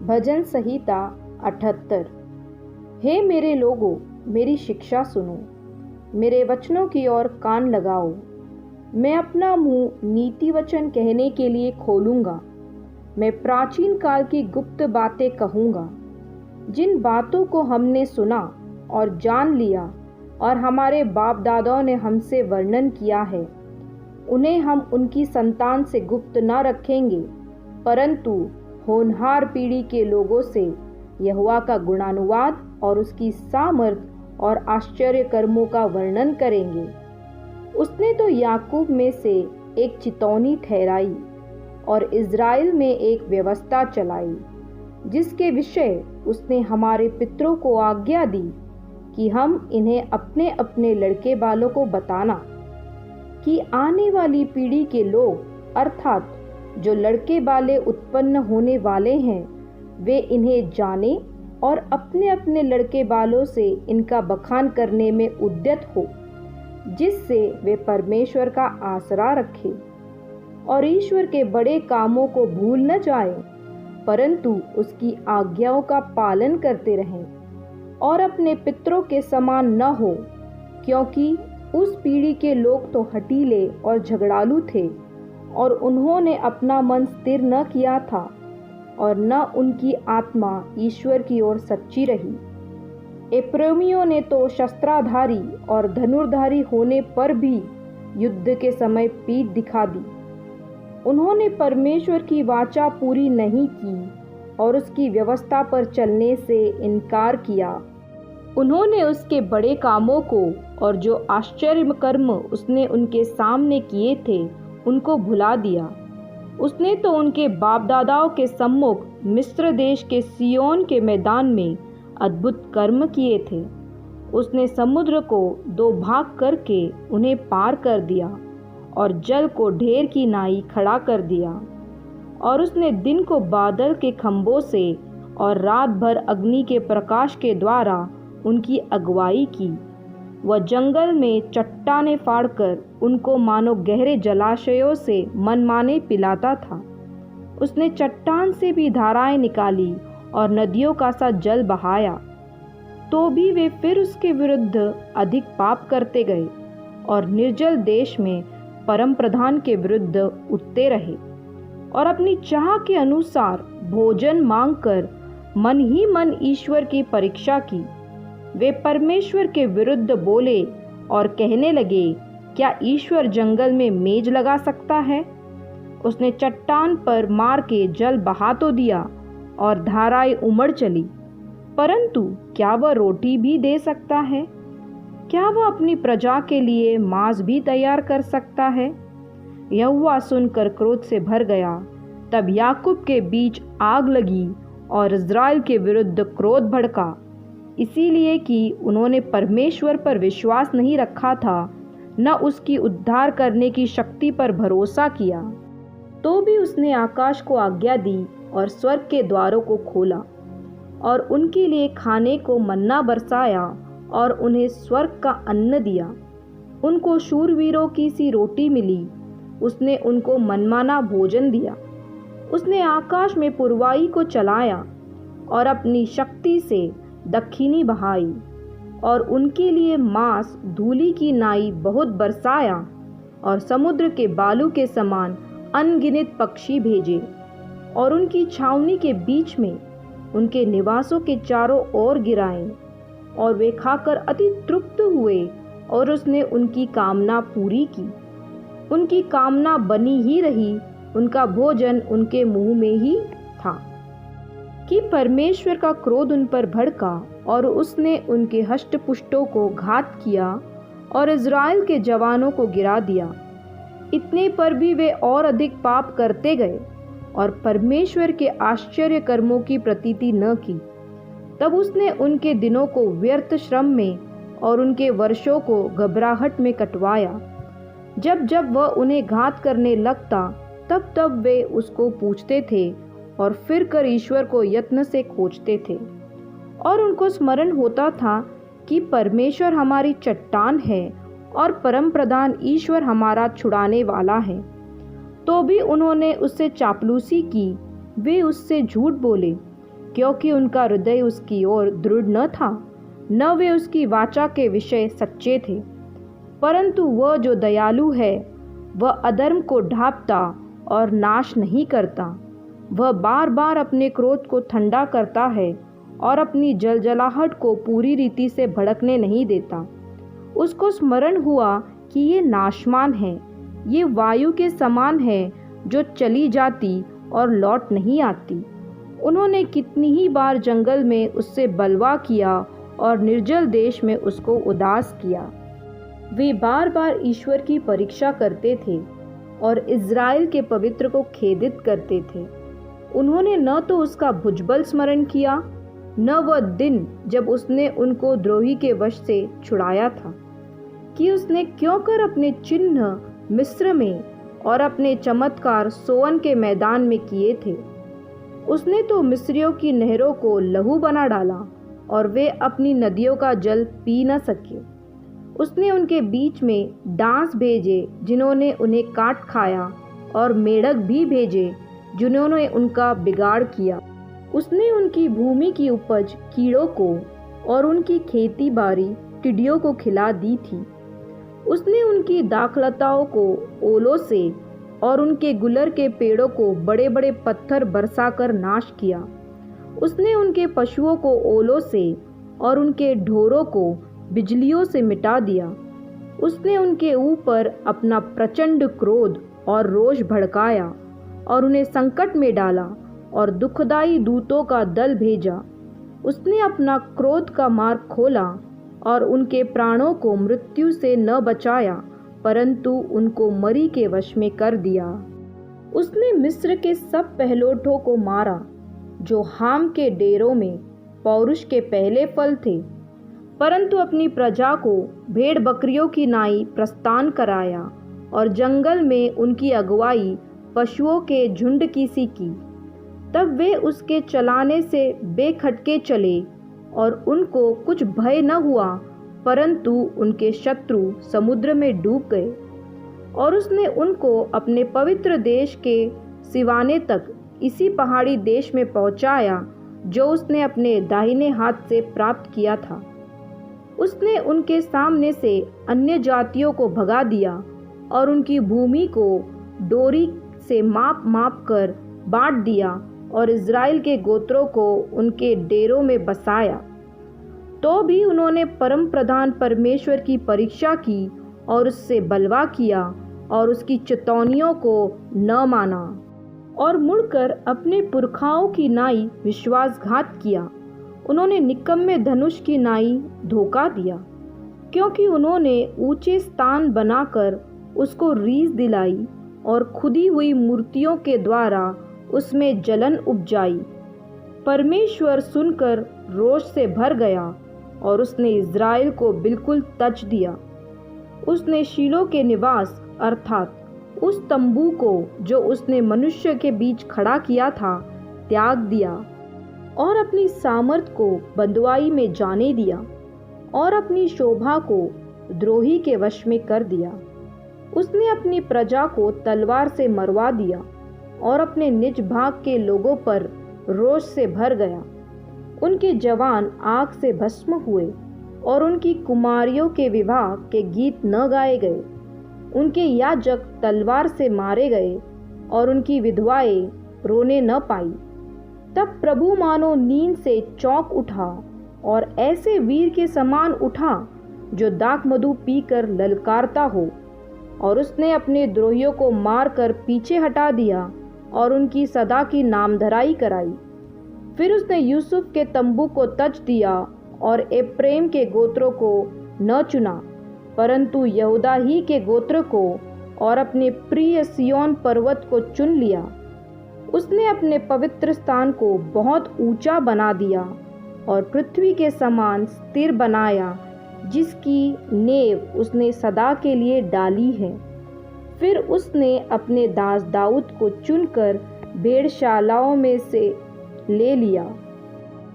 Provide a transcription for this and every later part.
भजन संहिता 78। हे मेरे लोगों, मेरी शिक्षा सुनो, मेरे वचनों की ओर कान लगाओ। मैं अपना मुंह नीति वचन कहने के लिए खोलूंगा। मैं प्राचीन काल की गुप्त बातें कहूंगा, जिन बातों को हमने सुना और जान लिया और हमारे बाप दादाओं ने हमसे वर्णन किया है। उन्हें हम उनकी संतान से गुप्त न रखेंगे, परंतु होनहार पीढ़ी के लोगों से यहोवा का गुणानुवाद और उसकी सामर्थ और आश्चर्य कर्मों का वर्णन करेंगे। उसने तो याकूब में से एक चितौनी ठहराई और इज़राइल में एक व्यवस्था चलाई, जिसके विषय उसने हमारे पितरों को आज्ञा दी कि हम इन्हें अपने अपने लड़के बालों को बताना, कि आने वाली पीढ़ी के लोग अर्थात जो लड़के बाले उत्पन्न होने वाले हैं, वे इन्हें जाने और अपने अपने लड़के बालों से इनका बखान करने में उद्यत हो, जिससे वे परमेश्वर का आसरा रखें और ईश्वर के बड़े कामों को भूल न जाएं, परंतु उसकी आज्ञाओं का पालन करते रहें और अपने पितरों के समान न हो, क्योंकि उस पीढ़ी के लोग तो हठीले और झगड़ालू थे और उन्होंने अपना मन स्थिर न किया था और न उनकी आत्मा ईश्वर की ओर सच्ची रही। एप्रैमियों ने तो शस्त्राधारी और धनुर्धारी होने पर भी युद्ध के समय पीठ दिखा दी। उन्होंने परमेश्वर की वाचा पूरी नहीं की और उसकी व्यवस्था पर चलने से इनकार किया। उन्होंने उसके बड़े कामों को और जो आश्चर्य कर्म उसने उनके सामने किए थे उनको भुला दिया। उसने तो उनके बाप दादाओं के सम्मुख मिस्र देश के सिय्योन के मैदान में अद्भुत कर्म किए थे। उसने समुद्र को दो भाग करके उन्हें पार कर दिया और जल को ढेर की नाई खड़ा कर दिया। और उसने दिन को बादल के खंभों से और रात भर अग्नि के प्रकाश के द्वारा उनकी अगुवाई की। वह जंगल में चट्टानें फाड़कर उनको मानो गहरे जलाशयों से मनमाने पिलाता था। उसने चट्टान से भी धाराएं निकाली और नदियों का सा जल बहाया, तो भी वे फिर उसके विरुद्ध अधिक पाप करते गए और निर्जल देश में परम प्रधान के विरुद्ध उठते रहे और अपनी चाह के अनुसार भोजन मांगकर मन ही मन ईश्वर की परीक्षा की। वे परमेश्वर के विरुद्ध बोले और कहने लगे, क्या ईश्वर जंगल में मेज लगा सकता है? उसने चट्टान पर मार के जल बहा तो दिया और धाराएं उमड़ चली, परंतु क्या वह रोटी भी दे सकता है? क्या वह अपनी प्रजा के लिए मांस भी तैयार कर सकता है? यहोवा सुनकर क्रोध से भर गया। तब याकूब के बीच आग लगी और इज़राइल के विरुद्ध क्रोध भड़का, इसीलिए कि उन्होंने परमेश्वर पर विश्वास नहीं रखा था, न उसकी उद्धार करने की शक्ति पर भरोसा किया। तो भी उसने आकाश को आज्ञा दी और स्वर्ग के द्वारों को खोला और उनके लिए खाने को मन्ना बरसाया और उन्हें स्वर्ग का अन्न दिया। उनको शूरवीरों की सी रोटी मिली। उसने उनको मनमाना भोजन दिया। उसने आकाश में पुरवाई को चलाया और अपनी शक्ति से दक्षिणी बहाई और उनके लिए मांस धूलि की नाई बहुत बरसाया और समुद्र के बालू के समान अनगिनत पक्षी भेजे और उनकी छावनी के बीच में उनके निवासों के चारों ओर गिराए और वे खाकर अति तृप्त हुए और उसने उनकी कामना पूरी की। उनकी कामना बनी ही रही, उनका भोजन उनके मुंह में ही था कि परमेश्वर का क्रोध उन पर भड़का और उसने उनके हष्टपुष्टों को घात किया और इज़राइल के जवानों को गिरा दिया। इतने पर भी वे और अधिक पाप करते गए और परमेश्वर के आश्चर्य कर्मों की प्रतीति न की। तब उसने उनके दिनों को व्यर्थ श्रम में और उनके वर्षों को घबराहट में कटवाया। जब जब वह उन्हें घात करने लगता, तब तब वे उसको पूछते थे और फिर कर ईश्वर को यत्न से खोजते थे। और उनको स्मरण होता था कि परमेश्वर हमारी चट्टान है और परम प्रधान ईश्वर हमारा छुड़ाने वाला है। तो भी उन्होंने उससे चापलूसी की। वे उससे झूठ बोले, क्योंकि उनका हृदय उसकी ओर दृढ़ न था, न वे उसकी वाचा के विषय सच्चे थे। परंतु वह जो दयालु है, वह अधर्म को ढांपता और नाश नहीं करता। वह बार बार अपने क्रोध को ठंडा करता है और अपनी जलजलाहट को पूरी रीति से भड़कने नहीं देता। उसको स्मरण हुआ कि ये नाशवान है, ये वायु के समान है जो चली जाती और लौट नहीं आती। उन्होंने कितनी ही बार जंगल में उससे बलवा किया और निर्जल देश में उसको उदास किया। वे बार बार ईश्वर की परीक्षा करते थे और इज़राइल के पवित्र को खेदित करते थे। उन्होंने न तो उसका भुजबल स्मरण किया, न वह दिन जब उसने उनको द्रोही के वश से छुड़ाया था, कि उसने क्यों कर अपने चिन्ह मिस्र में और अपने चमत्कार सोअन के मैदान में किए थे। उसने तो मिस्रियों की नहरों को लहू बना डाला और वे अपनी नदियों का जल पी न सके। उसने उनके बीच में डांस भेजे जिन्होंने उन्हें काट खाया, और मेढक भी भेजे जिन्होंने उनका बिगाड़ किया। उसने उनकी भूमि की उपज कीड़ों को और उनकी खेती बाड़ी टिड्डियों को खिला दी थी। उसने उनकी दाखलताओं को ओलों से और उनके गुलर के पेड़ों को बड़े बड़े पत्थर बरसाकर नाश किया। उसने उनके पशुओं को ओलों से और उनके ढोरों को बिजलियों से मिटा दिया। उसने उनके ऊपर अपना प्रचंड क्रोध और रोष भड़काया और उन्हें संकट में डाला और दुखदाई दूतों का दल भेजा। उसने अपना क्रोध का मार्ग खोला और उनके प्राणों को मृत्यु से न बचाया, परंतु उनको मरी के वश में कर दिया। उसने मिस्र के सब पहलोठों को मारा जो हाम के डेरों में पौरुष के पहले फल थे, परंतु अपनी प्रजा को भेड़ बकरियों की नाई प्रस्थान कराया और जंगल में उनकी अगुवाई पशुओं के झुंड की सी की। तब वे उसके चलाने से बेखटके चले और उनको कुछ भय न हुआ, परंतु उनके शत्रु समुद्र में डूब गए। और उसने उनको अपने पवित्र देश के सिवाने तक इसी पहाड़ी देश में पहुंचाया जो उसने अपने दाहिने हाथ से प्राप्त किया था। उसने उनके सामने से अन्य जातियों को भगा दिया और उनकी भूमि को डोरी से माप माप कर बांट दिया और इज़राइल के गोत्रों को उनके डेरों में बसाया। तो भी उन्होंने परम प्रधान परमेश्वर की परीक्षा की और उससे बलवा किया और उसकी चेतावनियों को न माना और मुड़कर अपने पुरखाओं की नाई विश्वासघात किया। उन्होंने निकम्मे धनुष की नाई धोखा दिया, क्योंकि उन्होंने ऊंचे स्थान बनाकर उसको रीस दिलाई और खुदी हुई मूर्तियों के द्वारा उसमें जलन उपजाई। परमेश्वर सुनकर रोष से भर गया और उसने इज़राइल को बिल्कुल तज दिया। उसने शीलो के निवास अर्थात उस तंबू को जो उसने मनुष्य के बीच खड़ा किया था त्याग दिया और अपनी सामर्थ को बंधुआई में जाने दिया और अपनी शोभा को द्रोही के वश में कर दिया। उसने अपनी प्रजा को तलवार से मरवा दिया और अपने निज भाग के लोगों पर रोष से भर गया। उनके जवान आग से भस्म हुए और उनकी कुमारियों के विवाह के गीत न गाए गए। उनके याजक तलवार से मारे गए और उनकी विधवाएं रोने न पाई। तब प्रभु मानो नींद से चौंक उठा और ऐसे वीर के समान उठा जो दाख मधु पीकर ललकारता हो, और उसने अपने द्रोहियों को मारकर पीछे हटा दिया और उनकी सदा की नामधराई कराई। फिर उसने यूसुफ के तंबू को तज दिया और एप्रेम के गोत्रों को न चुना, परंतु यहूदा ही के गोत्र को और अपने प्रिय सिय्योन पर्वत को चुन लिया। उसने अपने पवित्र स्थान को बहुत ऊंचा बना दिया और पृथ्वी के समान स्थिर बनाया, जिसकी नींव उसने सदा के लिए डाली है। फिर उसने अपने दास दाऊद को चुनकर भेड़शालाओं में से ले लिया।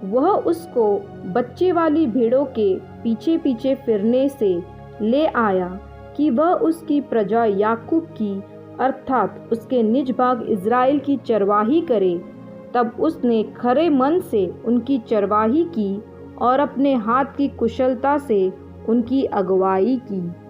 वह उसको बच्चे वाली भेड़ों के पीछे पीछे फिरने से ले आया कि वह उसकी प्रजा याकूब की अर्थात उसके निज भाग इज़राइल की चरवाही करे तब उसने खरे मन से उनकी चरवाही की और अपने हाथ की कुशलता से उनकी अगुवाई की।